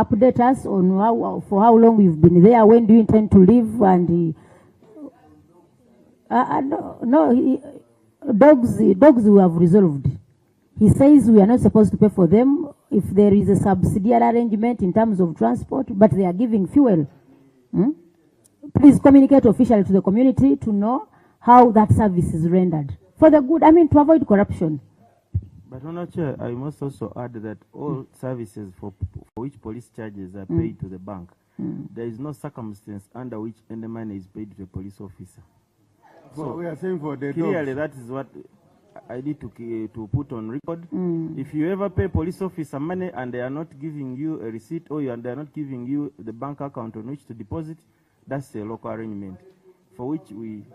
update us on for how long you've been there, when do you intend to leave, and dogs we have resolved. He says we are not supposed to pay for them if there is a subsidiary arrangement in terms of transport, but they are giving fuel. Please communicate officially to the community to know how that service is rendered for the good, to avoid corruption. But Honour Chair, I must also add that all services for which police charges are paid to the bank, there is no circumstance under which any money is paid to a police officer. So we are saying for the clearly that is what I need to put on record. If you ever pay police officer money and they are not giving you a receipt, or they are not giving you the bank account on which to deposit, that's a local arrangement for which we...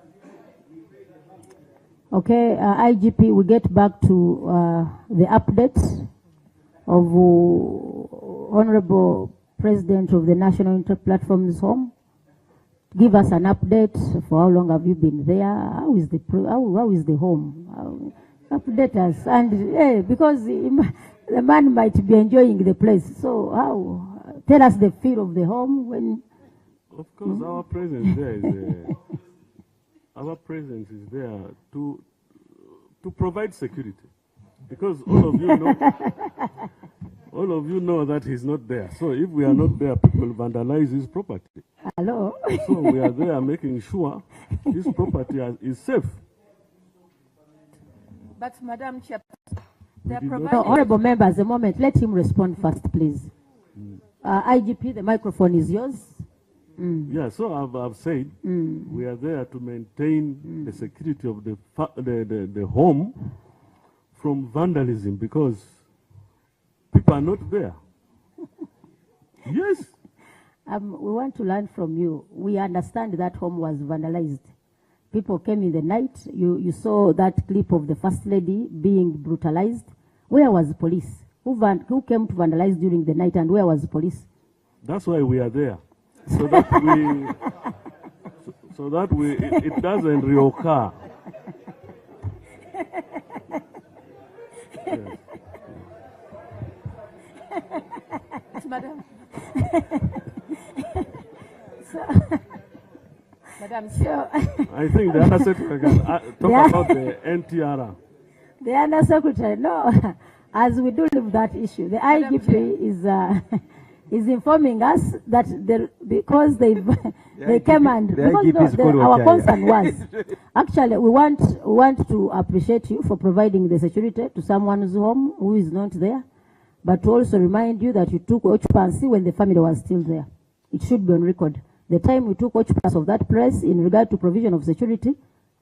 Okay, IGP, we get back to the update of Honorable President of the National Inter-Platforms Home. Give us an update for how long have you been there? How is the home? Update us, and because the man might be enjoying the place. So tell us the feel of the home when. Of course, our presence there is. Our presence is there to provide security, because all of you know that he's not there. So if we are not there, people vandalize his property. Hello. So we are there making sure his property is safe. But Madam Chair, honorable members, a moment. Let him respond first, please. IGP, the microphone is yours. Yeah, so I've said we are there to maintain the security of the home from vandalism, because people are not there. Yes. We want to learn from you. We understand that home was vandalized. People came in the night. You saw that clip of the First Lady being brutalized. Where was the police? Who came to vandalize during the night, and where was the police? That's why we are there. So that it doesn't reoccur. Yes. Madam. Madam Chair. I think the Undersecretary can talk about the NTR. The Undersecretary, no. As we do leave that issue, the IGP is informing us that because they came and because our concern was actually we want to appreciate you for providing the security to someone's home who is not there, but to also remind you that you took occupancy when the family was still there. It should be on record. The time we took occupancy of that place in regard to provision of security,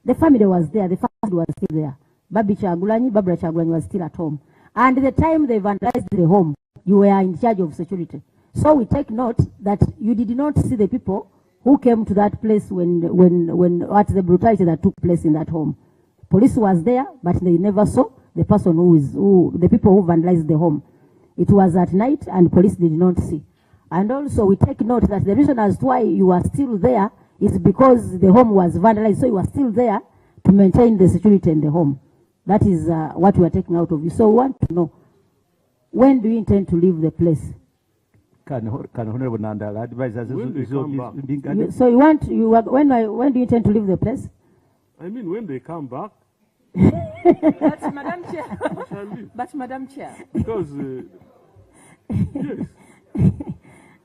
the family was there, the family was still there. Barbara Chagulanyi was still at home. And the time they vandalized the home, you were in charge of security. So we take note that you did not see the people who came to that place when at the brutality that took place in that home. Police was there, but they never saw the person the people who vandalized the home. It was at night, and police did not see. And also we take note that the reason as to why you are still there is because the home was vandalized, so you are still there to maintain the security in the home. That is what we are taking out of you. So we want to know, when do you intend to leave the place? Can Honorable Nandala advise us? So when do you intend to leave the place? I mean, when they come back. But Madam Chair. But Madam Chair. Because yes.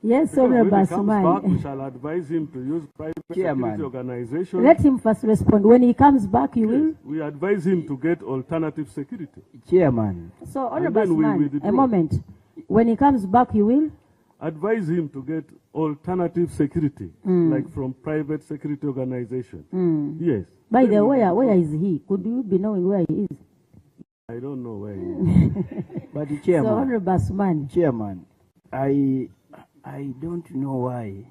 Yes, Honorable Basumani. We shall advise him to use private security organization. Let him first respond. When he comes back, you will? We advise him to get alternative security. Chairman. So, Honorable Basumani, a moment. When he comes back, you will? Advise him to get alternative security, like from private security organization. Yes. By the way, where is he? Could you be knowing where he is? I don't know where he is. But the Chairman. So, Honorable Basumani. Chairman, I don't know why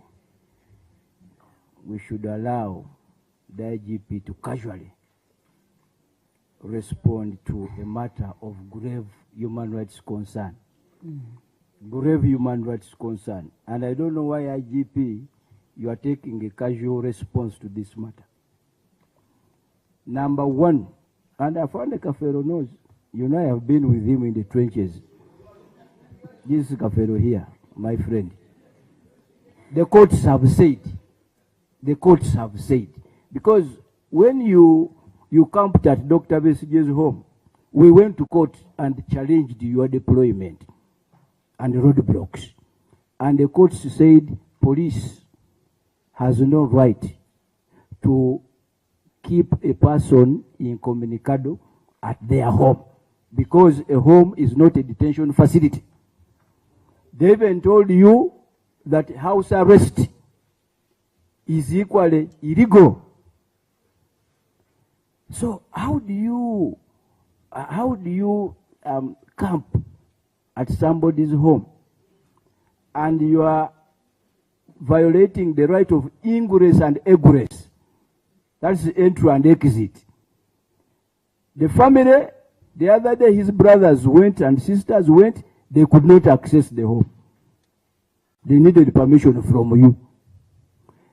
we should allow the IGP to casually respond to a matter of grave human rights concern. Grave human rights concern. And I don't know why IGP, you are taking a casual response to this matter. Number one, and I found the Kafero knows, you know I have been with him in the trenches. This is Kafero here. my friend. The courts have said. The courts have said. Because when you camped at Dr. Besige's home, we went to court and challenged your deployment and roadblocks. And the courts said police has no right to keep a person incommunicado at their home, because a home is not a detention facility. They even told you that house arrest is equally illegal. So how do you camp at somebody's home and you are violating the right of ingress and egress? That's entry and exit. The family, the other day his brothers went and sisters went, they could not access the home. They needed permission from you.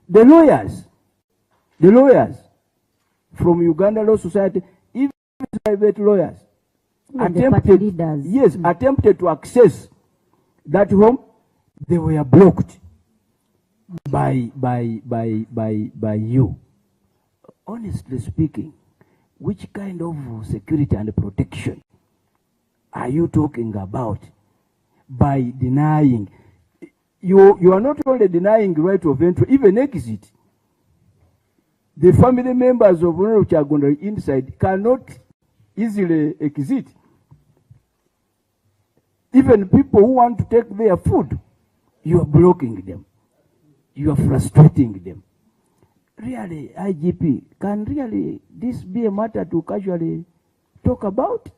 The lawyers from Uganda Law Society, even private lawyers, attempted to access that home. They were blocked by you. Honestly speaking, which kind of security and protection are you talking about by denying? You are not only denying right of entry, even exit. The family members of Honorable Chagunda inside cannot easily exit. Even people who want to take their food, you are blocking them. You are frustrating them. Really, IGP, can really this be a matter to casually talk about?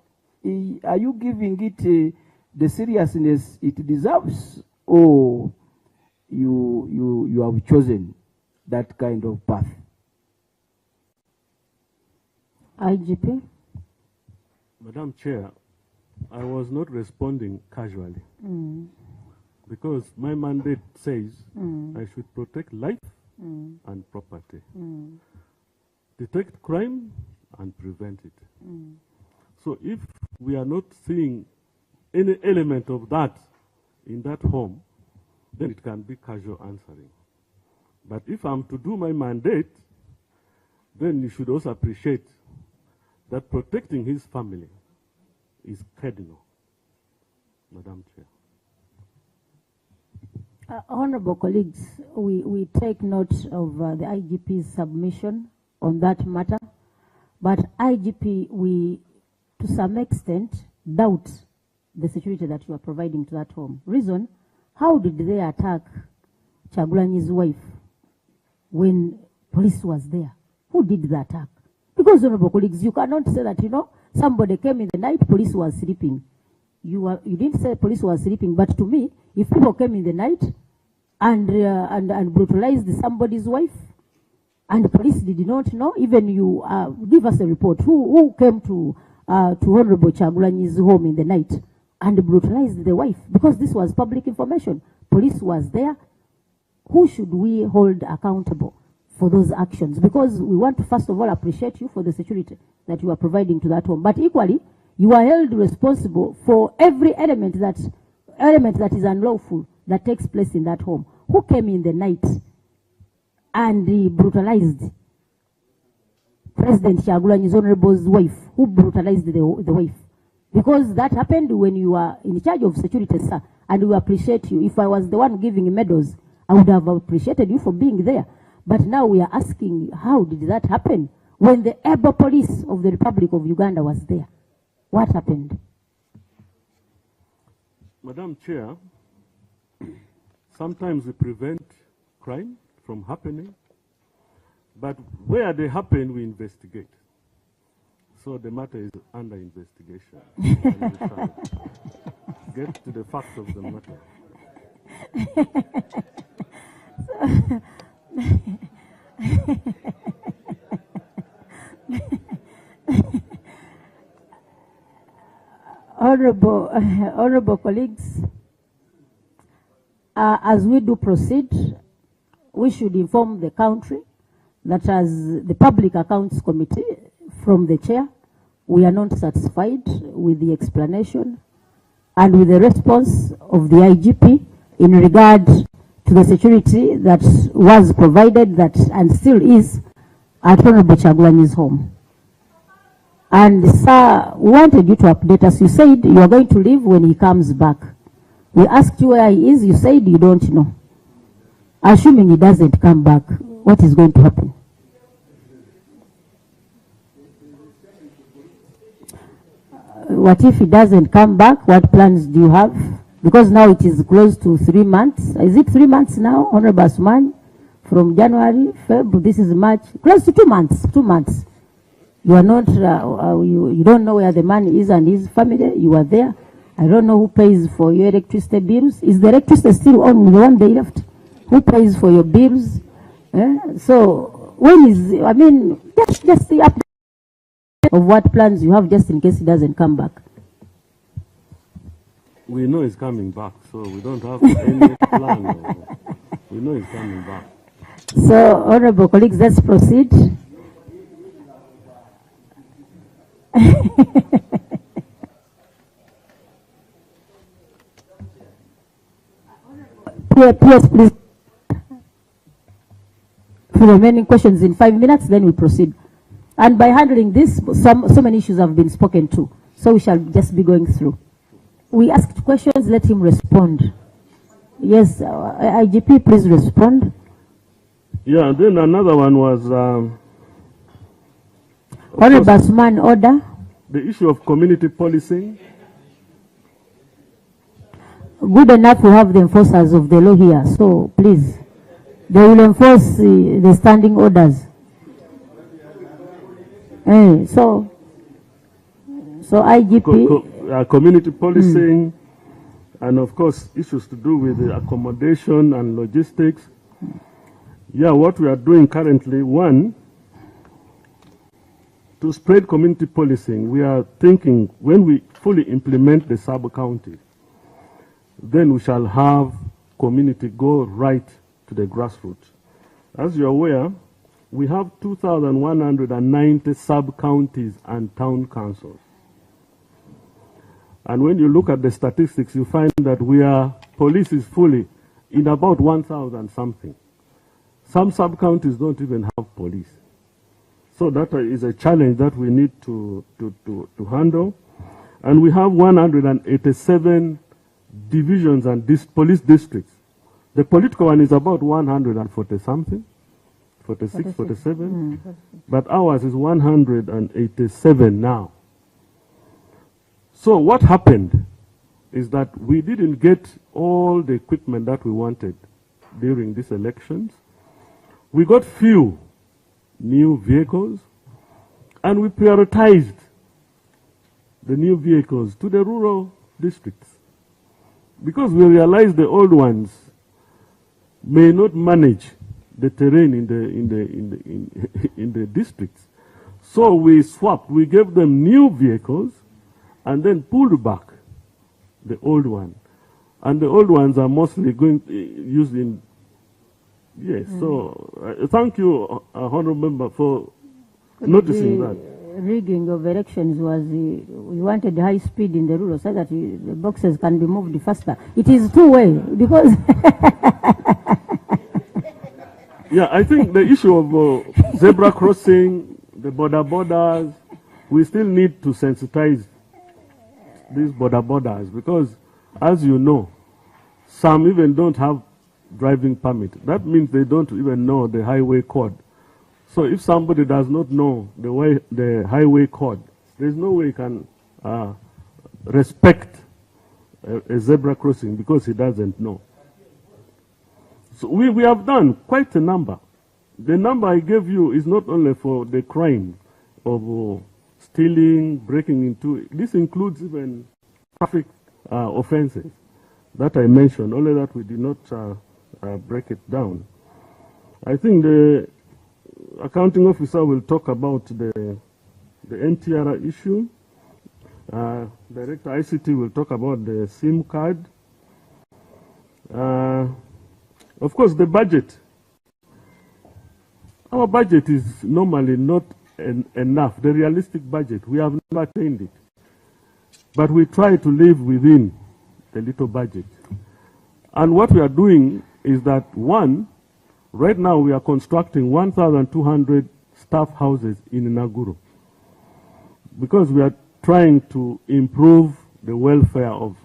Are you giving it the seriousness it deserves, or you have chosen that kind of path? IGP? Madam Chair, I was not responding casually because my mandate says I should protect life and property, detect crime and prevent it. So if we are not seeing any element of that in that home, then it can be casual answering. But if I'm to do my mandate, then you should also appreciate that protecting his family is cardinal, Madam Chair. Honorable colleagues, we take note of the IGP's submission on that matter, but IGP, we to some extent doubt the security that you are providing to that home. Reason, how did they attack Chagulanyi's wife when police was there? Who did the attack? Because, honorable colleagues, you cannot say that, somebody came in the night, police was sleeping. You didn't say police was sleeping, but to me, if people came in the night and brutalized somebody's wife, and the police did not know, even you give us a report, who came to Honorable Chagulanyi's home in the night and brutalized the wife, because this was public information. Police was there. Who should we hold accountable for those actions? Because we want to first of all appreciate you for the security that you are providing to that home, but equally you are held responsible for every element that is unlawful that takes place in that home. Who came in the night and brutalized President Chagulanyi's honorable's wife? Who brutalized the wife? Because that happened when you are in charge of security, sir, and we appreciate you. If I was the one giving medals, I would have appreciated you for being there. But now we are asking, how did that happen when the able police of the Republic of Uganda was there? What happened? Madam Chair, sometimes we prevent crime from happening, but where they happen, we investigate. So the matter is under investigation. Get to the facts of the matter. Honorable colleagues, as we do proceed, we should inform the country that as the Public Accounts Committee, from the chair, we are not satisfied with the explanation and with the response of the IGP in regard to the security that was provided that and still is at Honorable Chagulanyi's home. And sir, we wanted you to update us. You said you are going to leave when he comes back. We asked you where he is. You said you don't know. Assuming he doesn't come back, what is going to happen? What if he doesn't come back? What plans do you have? Because now it is close to 3 months. Is it 3 months now, Honorable Asman? From January, February, this is March. Close to 2 months. 2 months. You are not, you don't know where the man is and his family. You are there. I don't know who pays for your electricity bills. Is the electricity still on the one they left? Who pays for your bills? So, when is, I mean, just the update of what plans you have just in case he doesn't come back. We know he's coming back, so we don't have any plan. We know he's coming back. So, honorable colleagues, let's proceed. Please. For the remaining questions in 5 minutes, then we proceed. And by handling this, so many issues have been spoken to. So we shall just be going through. We asked questions, let him respond. Yes, IGP, please respond. Yeah, then another one was... Honorable Asman, order. The issue of community policing. Good enough we have the enforcers of the law here, so please. They will enforce the standing orders. So IGP... community policing, and of course issues to do with the accommodation and logistics. Yeah, what we are doing currently, one, to spread community policing, we are thinking when we fully implement the sub-county, then we shall have community go right to the grassroots. As you're aware, we have 2,190 sub-counties and town councils. And when you look at the statistics, you find that police is fully in about 1,000 something. Some sub-counties don't even have police. So that is a challenge that we need to handle. And we have 187 divisions and police districts. The political one is about 140 something, 46, 47. But ours is 187 now. So what happened is that we didn't get all the equipment that we wanted during these elections. We got few new vehicles, and we prioritized the new vehicles to the rural districts because we realized the old ones may not manage the terrain in the districts. So we swapped. We gave them new vehicles and then pulled back the old one. And the old ones are mostly used in... Yes, so thank you, Honourable Member, for noticing that. Rigging of elections was, we wanted high speed in the rural so that the boxes can be moved faster. It is two-way because... Yeah, I think the issue of zebra crossing, the borders, we still need to sensitize these borders because, as you know, some even don't have driving permit. That means they don't even know the highway code. So if somebody does not know the highway code, there's no way he can respect a zebra crossing because he doesn't know. So we have done quite a number. The number I gave you is not only for the crime of stealing, breaking into. This includes even traffic offenses that I mentioned, only that we did not break it down. I think the accounting officer will talk about the NTR issue. Director ICT will talk about the SIM card. Of course, the budget. Our budget is normally not enough. The realistic budget, we have never attained it. But we try to live within the little budget. And what we are doing is that, one, right now we are constructing 1,200 staff houses in Naguru because we are trying to improve the welfare of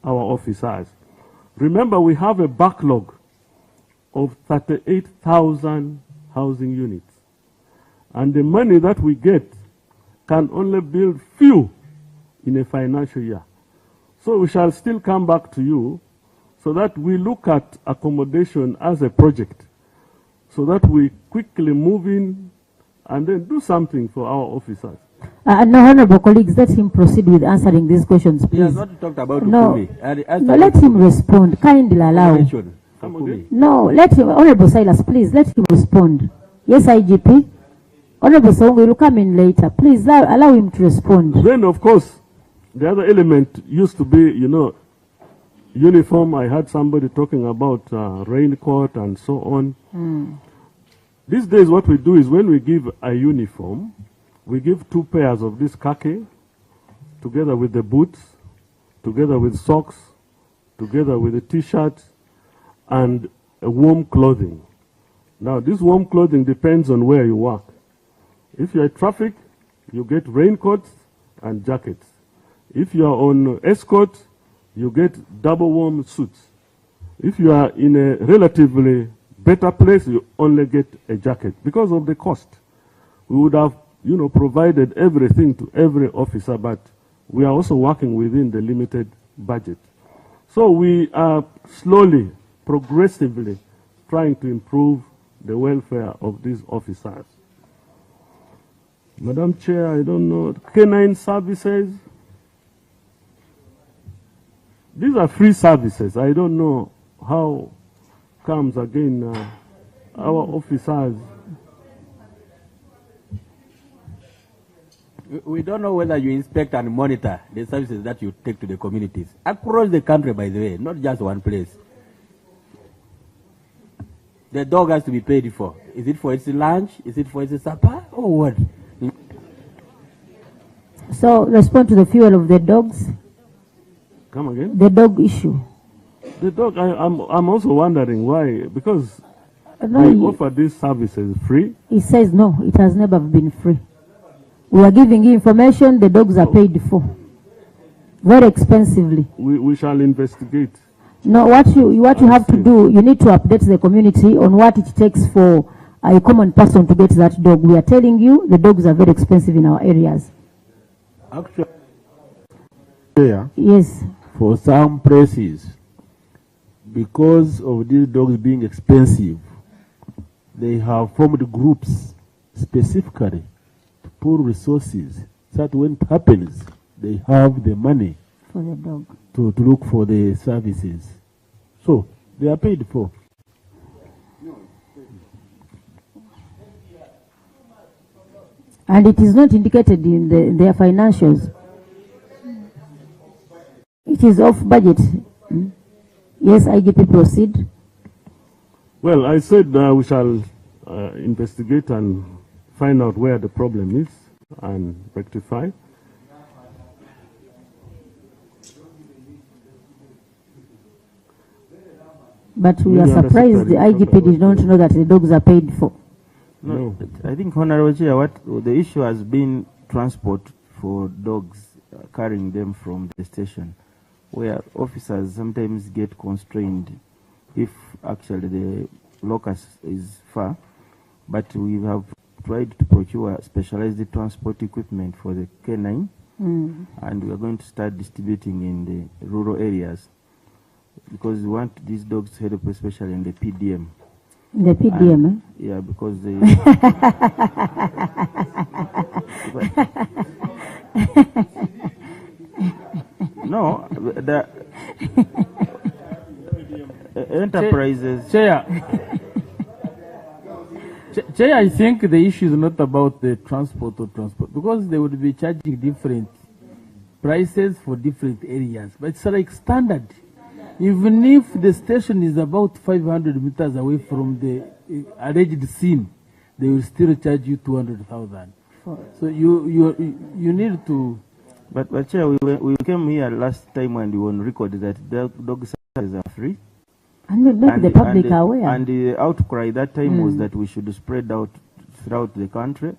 our officers. Remember, we have a backlog of 38,000 housing units. And the money that we get can only build few in a financial year. So we shall still come back to you so that we look at accommodation as a project, so that we quickly move in and then do something for our officers. No, honorable colleagues, let him proceed with answering these questions, please. He has not talked about no, Ukumi. No, let him respond. Kindly allow. No, let him, Honorable Silas, please, let him respond. Yes, IGP. Honorable Song will come in later. Please allow him to respond. Then, of course, the other element used to be, you know, uniform. I heard somebody talking about raincoat and so on. These days what we do is when we give a uniform, we give 2 pairs of this khaki, together with the boots, together with socks, together with a t-shirt, and a warm clothing. Now, this warm clothing depends on where you work. If you're at traffic, you get raincoats and jackets. If you are on escort, you get double warm suits. If you are in a relatively better place, you only get a jacket because of the cost. We would have, you know, provided everything to every officer, but we are also working within the limited budget. So we are slowly, progressively trying to improve the welfare of these officers. Madam Chair, I don't know, canine services. These are free services. I don't know how comes again our officers. We don't know whether you inspect and monitor the services that you take to the communities. Across the country, by the way, not just one place. The dog has to be paid for. Is it for its lunch? Is it for its supper? Or what? So, respond to the fuel of the dogs. Come again? The dog issue. The dog, I'm also wondering why, because no, we offer these services free. He says no, it has never been free. We are giving you information, the dogs are paid for. Very expensively. We shall investigate. No, what you have to do, you need to update the community on what it takes for a common person to get that dog. We are telling you the dogs are very expensive in our areas. Actually, yeah, yes. For some places, because of these dogs being expensive, they have formed groups specifically to pool resources so that when it happens, they have the money for the dog to look for the services. So they are paid for. And it is not indicated in their financials. It is off budget. Yes, IGP, proceed. Well, I said we shall investigate and find out where the problem is and rectify. But we are surprised the IGP did not know that the dogs are paid for. No, I think, Honorable Chair, what the issue has been transport for dogs, carrying them from the station, where officers sometimes get constrained if actually the locus is far. But we have tried to procure specialized transport equipment for the K9, and we are going to start distributing in the rural areas because we want these dogs to help, especially in the PDM. The PDM, yeah, because they. No, the enterprises. Chair, I think the issue is not about the transport because they would be charging different prices for different areas, but it's like standard. Even if the station is about 500 meters away from the alleged scene, they will still charge you 200,000. So you need to. But Chair, we came here last time and we on record that the dog services are free. And we make the public aware. And the outcry that time was that we should spread out throughout the country.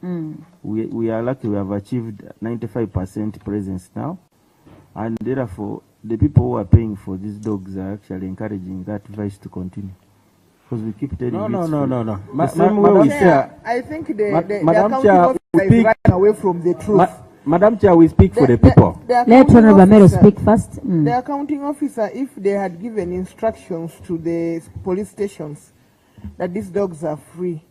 We are lucky we have achieved 95% presence now. And therefore, the people who are paying for these dogs are actually encouraging that vice to continue. Because we keep telling No. Madam Chair, I think the accounting officer is running away from the truth. Madam Chair, we speak for the people. Let Honorable Mero speak first. The accounting officer, if they had given instructions to the police stations that these dogs are free,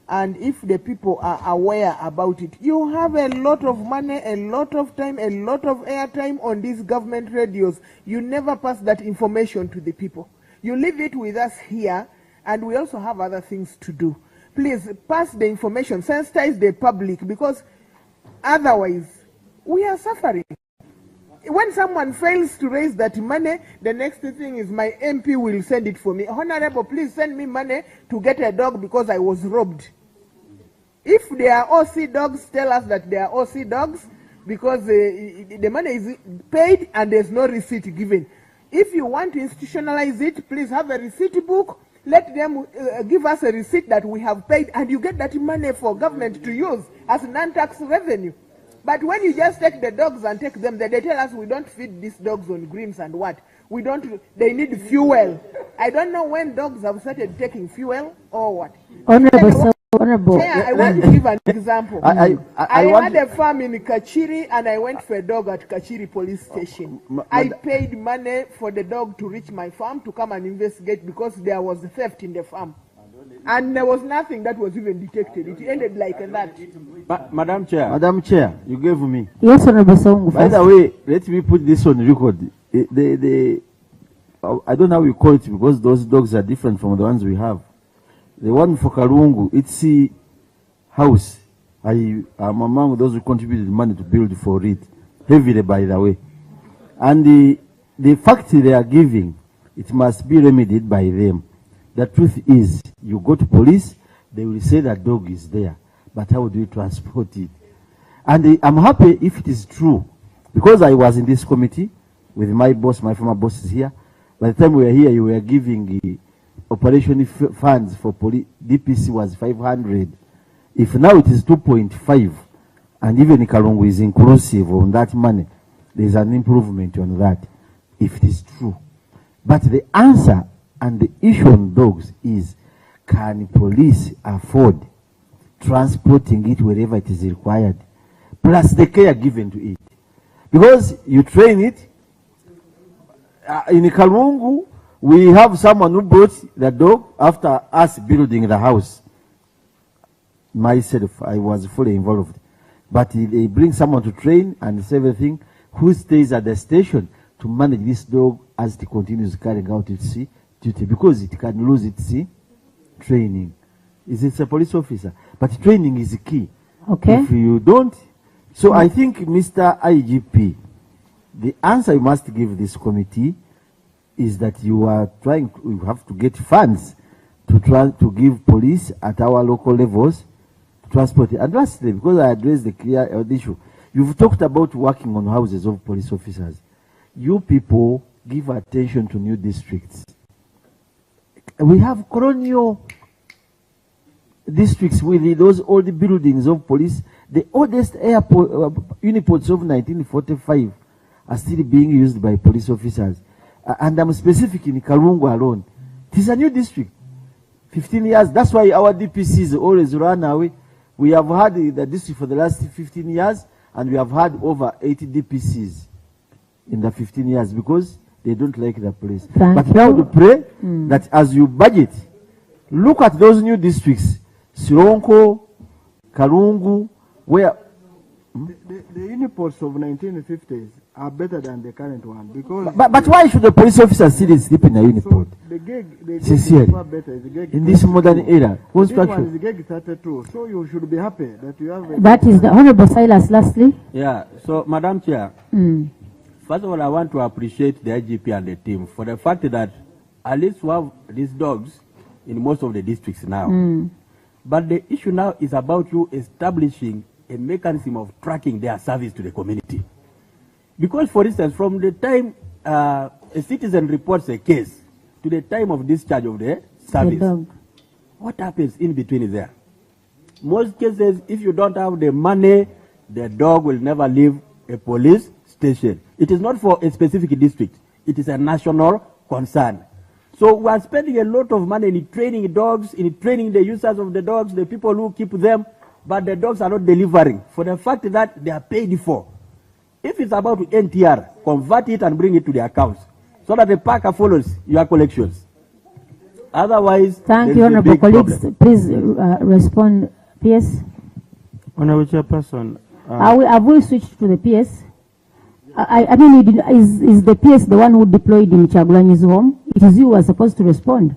and if the people are aware about it, you have a lot of money, a lot of time, a lot of airtime on these government radios. You never pass that information to the people. You leave it with us here, and we also have other things to do. Please pass the information, sensitize the public, because otherwise we are suffering. When someone fails to raise that money, the next thing is my MP will send it for me. Honorable, please send me money to get a dog because I was robbed. If they are OC dogs, tell us that they are OC dogs because the money is paid and there's no receipt given. If you want to institutionalize it, please have a receipt book. Let them give us a receipt that we have paid, and you get that money for government to use as non-tax revenue. But when you just take the dogs and take them, they tell us we don't feed these dogs on greens and what. We don't, they need fuel. I don't know when dogs have started taking fuel or what. Honorable. Chair, I want to give an example. I had a farm in Kachiri and I went for a dog at Kachiri police station. I paid money for the dog to reach my farm to come and investigate because there was theft in the farm. And there was nothing that was even detected. It ended like that. Madam Chair. Madam Chair, you gave me. Yes, Honorable Songo. By the way, let me put this on record. I don't know how we call it because those dogs are different from the ones we have. The one for Karungu, it's a house. I am among those who contributed money to build for it. Heavily, by the way. And the fact they are giving, it must be remedied by them. The truth is, you go to police, they will say that dog is there. But how do you transport it? And I'm happy if it is true. Because I was in this committee with my boss, my former boss is here. By the time we were here, you were giving operation funds for police. DPC was 500. If now it is 2.5, and even Kalungu is inclusive on that money, there is an improvement on that, if it is true. But the answer and the issue on dogs is, can police afford transporting it wherever it is required, plus the care given to it? Because you train it. In Kalungu, we have someone who brought the dog after us building the house. Myself, I was fully involved. But they bring someone to train and everything, who stays at the station to manage this dog as it continues carrying out its duty, because it can lose its training. It's a police officer, but training is key. Okay. If you don't, so I think, Mr. IGP, the answer you must give this committee is that you are trying to, you have to get funds to try to give police at our local levels to transport it. And lastly, because I addressed the clear issue, you've talked about working on houses of police officers. You people give attention to new districts. We have colonial districts with those old buildings of police. The oldest airport uniports of 1945 are still being used by police officers. And I'm specific in Karungu alone. It is a new district. 15 years. That's why our DPCs always run away. We have had the district for the last 15 years, and we have had over 80 DPCs in the 15 years because they don't like the place. But now to pray that as you budget, look at those new districts, Sironko, Karungu, where the uniports of 1950s are better than the current one because. But why should the police officer still sleep in a uniport? So the gig is far better. The gig in this modern era. This one is the gig 32, so you should be happy that you have. That is the Honorable Silas. Lastly. Yeah. So, Madam Chair, first of all, I want to appreciate the IGP and the team for the fact that at least we have these dogs in most of the districts now. But the issue now is about you establishing a mechanism of tracking their service to the community. Because, for instance, from the time a citizen reports a case to the time of discharge of the service. What happens in between there? Most cases, if you don't have the money, the dog will never leave a police station. It is not for a specific district. It is a national concern. So we are spending a lot of money in training dogs, in training the users of the dogs, the people who keep them, but the dogs are not delivering for the fact that they are paid for. If it's about NTR, convert it and bring it to the accounts so that the parker follows your collections. Otherwise, thank you, honorable colleagues. Problem. Please respond, PS. Honorable Chairperson. Have we switched to the PS? I mean, is the PS the one who deployed in Chagulanyi's home? It is you who are supposed to respond.